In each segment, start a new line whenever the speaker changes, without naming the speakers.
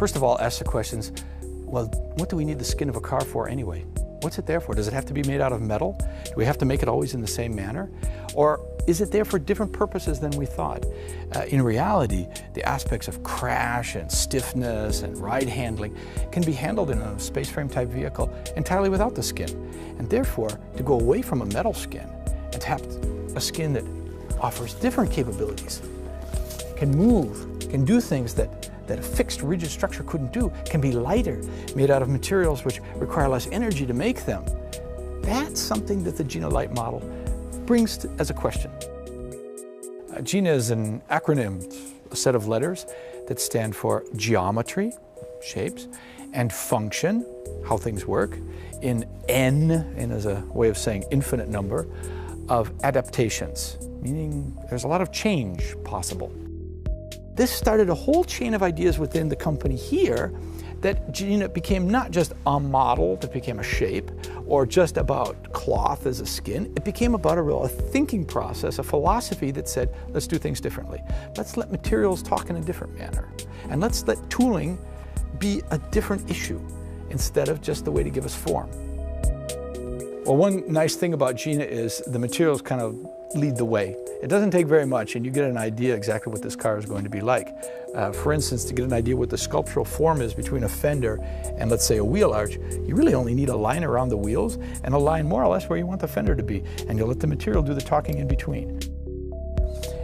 first of all, ask the questions, well, what do we need the skin of a car for anyway? What's it there for? Does it have to be made out of metal? Do we have to make it always in the same manner? Or is it there for different purposes than we thought? In reality, the aspects of crash and stiffness and ride handling can be handled in a space frame type vehicle entirely without the skin. And therefore, to go away from a metal skin and to have a skin that offers different capabilities, can move, can do things that a fixed rigid structure couldn't do, can be lighter, made out of materials which require less energy to make them. That's something that the GINA Light model brings as a question. GINA is an acronym, a set of letters that stand for geometry, shapes, and function, how things work, in N as a way of saying infinite number, of adaptations, meaning there's a lot of change possible. This started a whole chain of ideas within the company here that GINA became not just a model that became a shape or just about cloth as a skin. It became about a thinking process, a philosophy that said, let's do things differently. Let's let materials talk in a different manner. And let's let tooling be a different issue instead of just the way to give us form. Well, one nice thing about GINA is the materials kind of lead the way. It doesn't take very much and you get an idea exactly what this car is going to be like. For instance, to get an idea what the sculptural form is between a fender and let's say a wheel arch, you really only need a line around the wheels and a line more or less where you want the fender to be, and you'll let the material do the talking in between.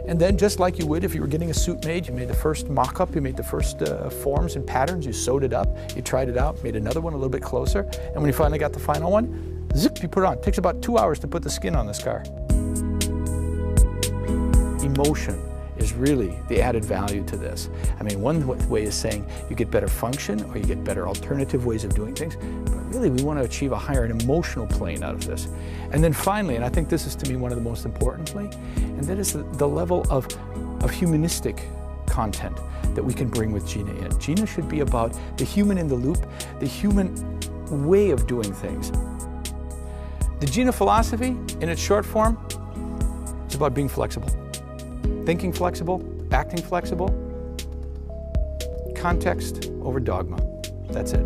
And then just like you would if you were getting a suit made, you made the first mock-up, you made the first forms and patterns, you sewed it up, you tried it out, made another one a little bit closer, and when you finally got the final one, zip, you put it on. It takes about 2 hours to put the skin on this car. Emotion is really the added value to this. I mean, one way is saying you get better function or you get better alternative ways of doing things, but really we want to achieve a higher emotional plane out of this. And then finally, and I think this is to me one of the most importantly, and that is the level of humanistic content that we can bring with GINA in. GINA should be about the human in the loop, the human way of doing things. The GINA philosophy, in its short form, is about being flexible. Thinking flexible, acting flexible, context over dogma. That's it.